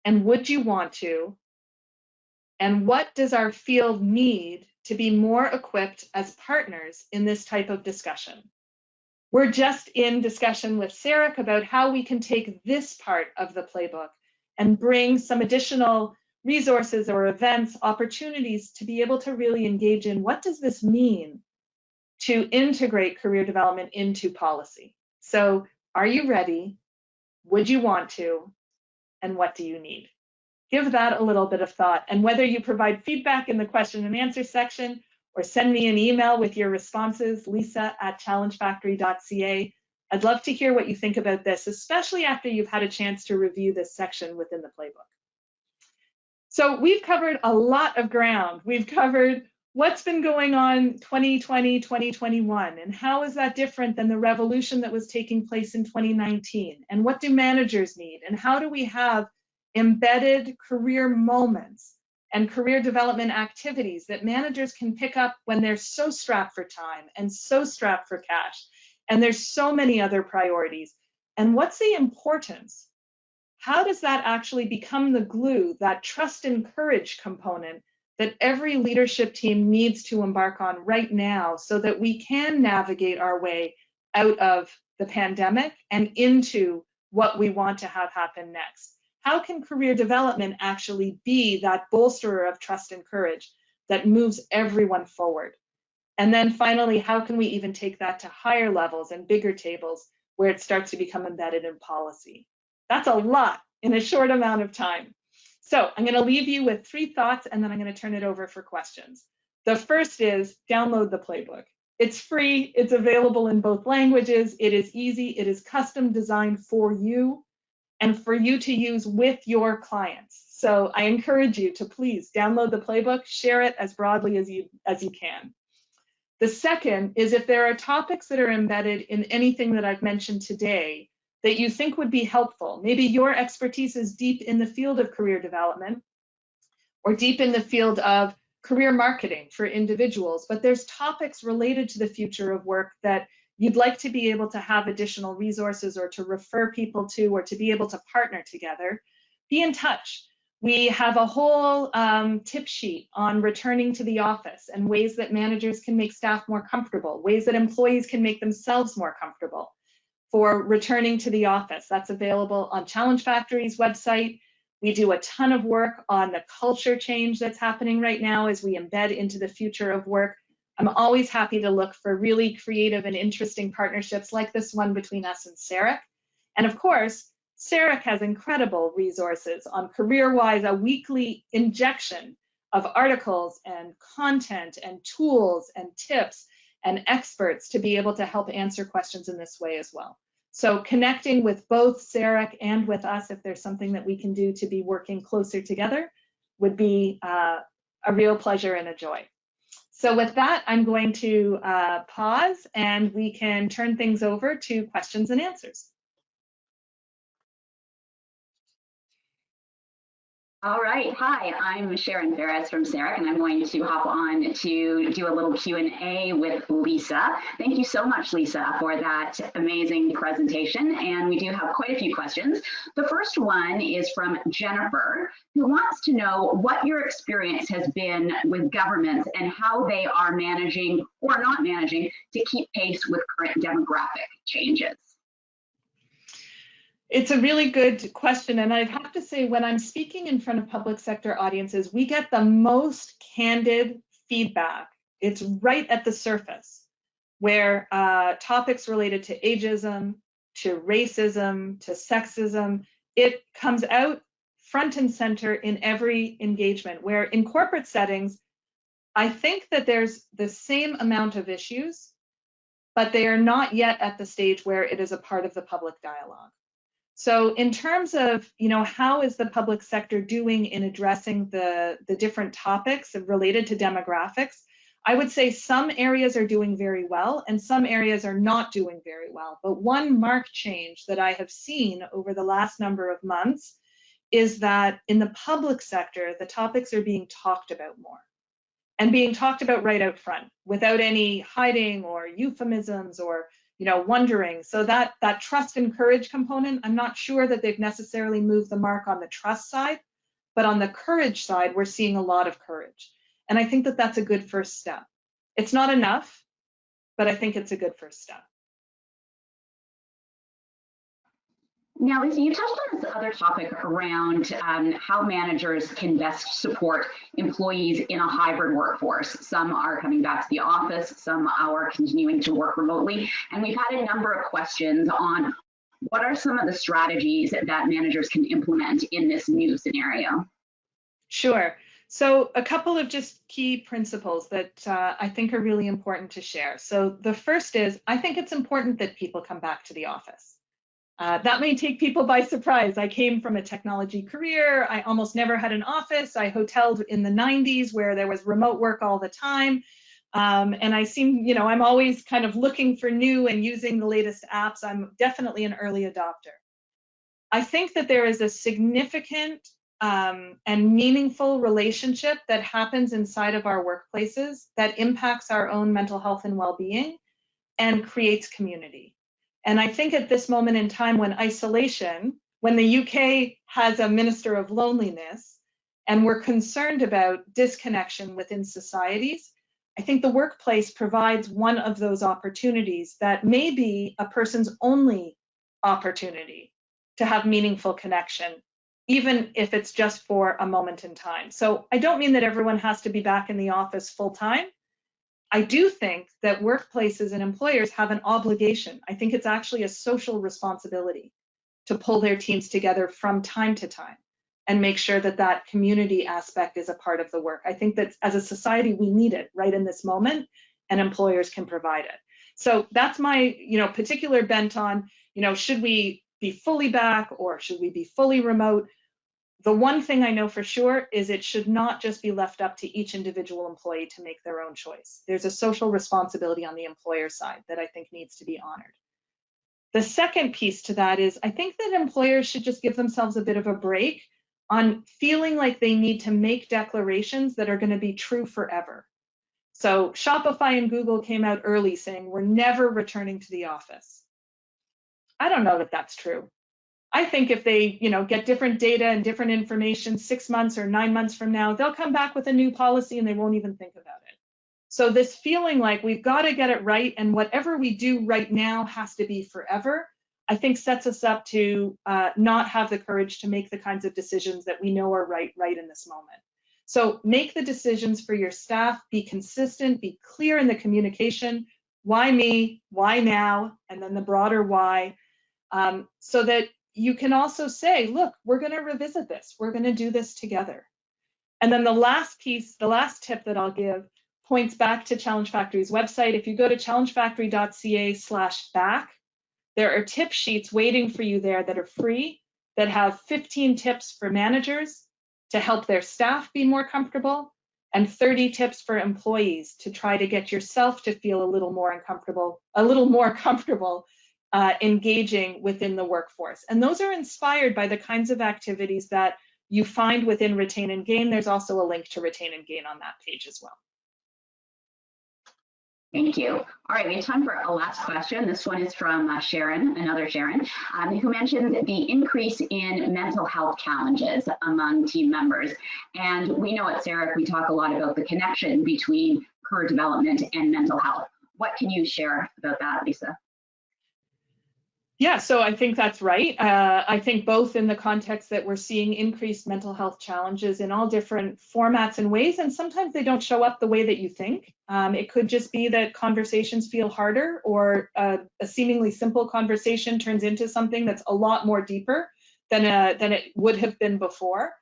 And would you want to? And what does our field need to be more equipped as partners in this type of discussion? We're just in discussion with Sarah about how we can take this part of the playbook and bring some additional resources or events, opportunities to be able to really engage in what does this mean to integrate career development into policy. So are you ready? Would you want to? And what do you need? Give that a little bit of thought. And whether you provide feedback in the question and answer section or send me an email with your responses, lisa@challengefactory.ca, I'd love to hear what you think about this, especially after you've had a chance to review this section within the playbook. So we've covered a lot of ground. We've covered what's been going on 2020, 2021, and how is that different than the revolution that was taking place in 2019? And what do managers need? And how do we have embedded career moments and career development activities that managers can pick up when they're so strapped for time and so strapped for cash? And there's so many other priorities. And what's the importance? How does that actually become the glue, that trust and courage component that every leadership team needs to embark on right now so that we can navigate our way out of the pandemic and into what we want to have happen next? How can career development actually be that bolsterer of trust and courage that moves everyone forward? And then finally, how can we even take that to higher levels and bigger tables where it starts to become embedded in policy? That's a lot in a short amount of time. So I'm going to leave you with 3 thoughts, and then I'm going to turn it over for questions. The first is download the playbook. It's free. It's available in both languages. It is easy. It is custom designed for you and for you to use with your clients. So I encourage you to please download the playbook, share it as broadly as you can. The second is if there are topics that are embedded in anything that I've mentioned today that you think would be helpful. Maybe your expertise is deep in the field of career development or deep in the field of career marketing for individuals, but there's topics related to the future of work that you'd like to be able to have additional resources or to refer people to or to be able to partner together, be in touch. We have a whole tip sheet on returning to the office and ways that managers can make staff more comfortable, ways that employees can make themselves more comfortable for returning to the office. That's available on Challenge Factory's website. We do a ton of work on the culture change that's happening right now as we embed into the future of work. I'm always happy to look for really creative and interesting partnerships like this one between us and CEREC. And of course, CEREC has incredible resources on CareerWise, a weekly injection of articles and content and tools and tips and experts to be able to help answer questions in this way as well. So connecting with both CEREC and with us, if there's something that we can do to be working closer together, would be a real pleasure and a joy. So with that, I'm going to pause and we can turn things over to questions and answers. All right. Hi, I'm Sharon Perez from CEREC, and I'm going to hop on to do a little Q&A with Lisa. Thank you so much, Lisa, for that amazing presentation. And we do have quite a few questions. The first one is from Jennifer, who wants to know what your experience has been with governments and how they are managing or not managing to keep pace with current demographic changes. It's a really good question, and I'd have to say when I'm speaking in front of public sector audiences, we get the most candid feedback. It's right at the surface, where topics related to ageism, to racism, to sexism, it comes out front and center in every engagement, where in corporate settings, I think that there's the same amount of issues, but they are not yet at the stage where it is a part of the public dialogue. So in terms of, how is the public sector doing in addressing the different topics related to demographics, I would say some areas are doing very well and some areas are not doing very well. But one marked change that I have seen over the last number of months is that in the public sector, the topics are being talked about more and being talked about right out front without any hiding or euphemisms or wondering. So that trust and courage component, I'm not sure that they've necessarily moved the mark on the trust side, but on the courage side, we're seeing a lot of courage. And I think that that's a good first step. It's not enough, but I think it's a good first step. Now, Lisa, you touched on this other topic around how managers can best support employees in a hybrid workforce. Some are coming back to the office, some are continuing to work remotely, and we've had a number of questions on what are some of the strategies that managers can implement in this new scenario? Sure. So a couple of just key principles that I think are really important to share. So the first is, I think it's important that people come back to the office. That may take people by surprise. I came from a technology career. I almost never had an office. I hoteled in the 90s where there was remote work all the time. And I seem, I'm always kind of looking for new and using the latest apps. I'm definitely an early adopter. I think that there is a significant and meaningful relationship that happens inside of our workplaces that impacts our own mental health and well-being and creates community. And I think at this moment in time when the UK has a minister of loneliness and we're concerned about disconnection within societies, I think the workplace provides one of those opportunities that may be a person's only opportunity to have meaningful connection, even if it's just for a moment in time. So I don't mean that everyone has to be back in the office full time. I do think that workplaces and employers have an obligation. I think it's actually a social responsibility to pull their teams together from time to time and make sure that that community aspect is a part of the work. I think that as a society, we need it right in this moment, and employers can provide it. So that's my, particular bent on, should we be fully back or should we be fully remote? The one thing I know for sure is it should not just be left up to each individual employee to make their own choice. There's a social responsibility on the employer side that I think needs to be honored. The second piece to that is I think that employers should just give themselves a bit of a break on feeling like they need to make declarations that are going to be true forever. So Shopify and Google came out early saying we're never returning to the office. I don't know that that's true. I think if they, get different data and different information 6 months or 9 months from now, they'll come back with a new policy and they won't even think about it. So this feeling like we've got to get it right and whatever we do right now has to be forever, I think sets us up to not have the courage to make the kinds of decisions that we know are right in this moment. So make the decisions for your staff, be consistent, be clear in the communication, why me, why now, and then the broader why, so that you can also say, look, we're going to revisit this. We're going to do this together. And then the last piece, the last tip that I'll give points back to Challenge Factory's website. If you go to challengefactory.ca/back, there are tip sheets waiting for you there that are free, that have 15 tips for managers to help their staff be more comfortable, and 30 tips for employees to try to get yourself to feel a little more comfortable engaging within the workforce. And those are inspired by the kinds of activities that you find within Retain and Gain. There's also a link to Retain and Gain on that page as well. Thank you. All right, we have time for a last question. This one is from Sharon, another Sharon, who mentioned the increase in mental health challenges among team members. And we know at SARIC, we talk a lot about the connection between career development and mental health. What can you share about that, Lisa? Yeah, so I think that's right. I think both in the context that we're seeing increased mental health challenges in all different formats and ways, and sometimes they don't show up the way that you think. It could just be that conversations feel harder, or a seemingly simple conversation turns into something that's a lot more deeper than it would have been before.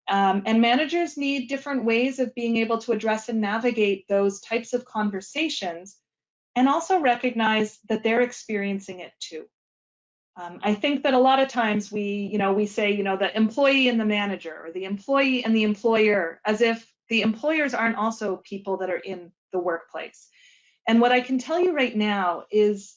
And managers need different ways of being able to address and navigate those types of conversations, and also recognize that they're experiencing it too. I think that a lot of times we say, the employee and the manager, or the employee and the employer, as if the employers aren't also people that are in the workplace. And what I can tell you right now is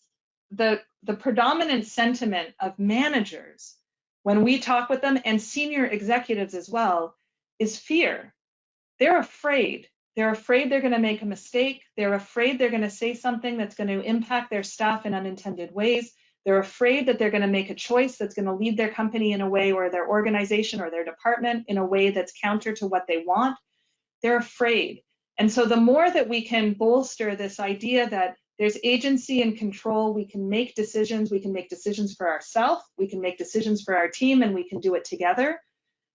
the predominant sentiment of managers when we talk with them, and senior executives as well, is fear. They're afraid. They're afraid they're going to make a mistake. They're afraid they're going to say something that's going to impact their staff in unintended ways. They're afraid that they're going to make a choice that's going to lead their company in a way, or their organization or their department in a way that's counter to what they want. They're afraid. And so the more that we can bolster this idea that There's agency and control. We can make decisions. We can make decisions for ourselves. We can make decisions for our team, and we can do it together.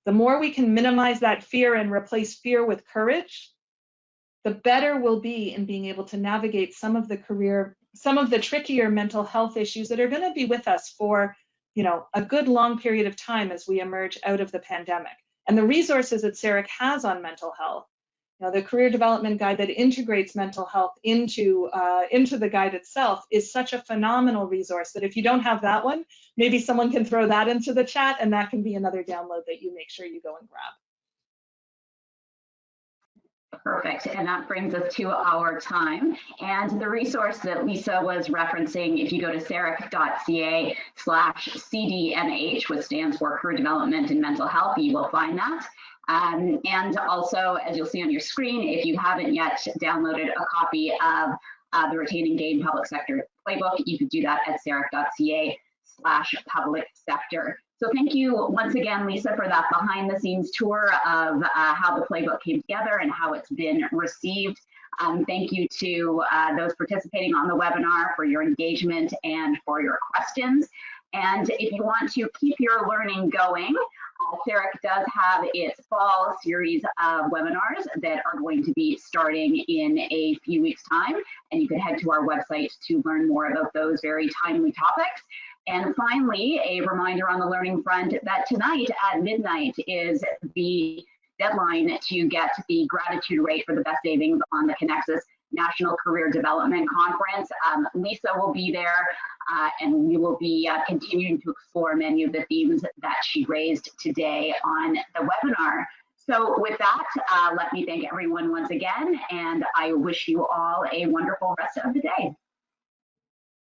The more we can minimize that fear and replace fear with courage, the better we'll be in being able to navigate some of the trickier mental health issues that are going to be with us for, a good long period of time as we emerge out of the pandemic. And the resources that CEREC has on mental health, the career development guide that integrates mental health into the guide itself is such a phenomenal resource that if you don't have that one, maybe someone can throw that into the chat, and that can be another download that you make sure you go and grab. Perfect, and that brings us to our time. And the resource that Lisa was referencing, if you go to cerec.ca/CDMH, which stands for Career Development and Mental Health, you will find that. And also, as you'll see on your screen, if you haven't yet downloaded a copy of the Retaining Gain Public Sector Playbook, you could do that at cerec.ca/public sector. So thank you once again, Lisa, for that behind the scenes tour of how the playbook came together and how it's been received. Thank you to those participating on the webinar for your engagement and for your questions. And if you want to keep your learning going, CEREC does have its fall series of webinars that are going to be starting in a few weeks' time. And you can head to our website to learn more about those very timely topics. And finally, a reminder on the learning front that tonight at midnight is the deadline to get the gratitude rate for the best savings on the Connexus National Career Development Conference. Lisa will be there, and we will be continuing to explore many of the themes that she raised today on the webinar. So with that, let me thank everyone once again, and I wish you all a wonderful rest of the day.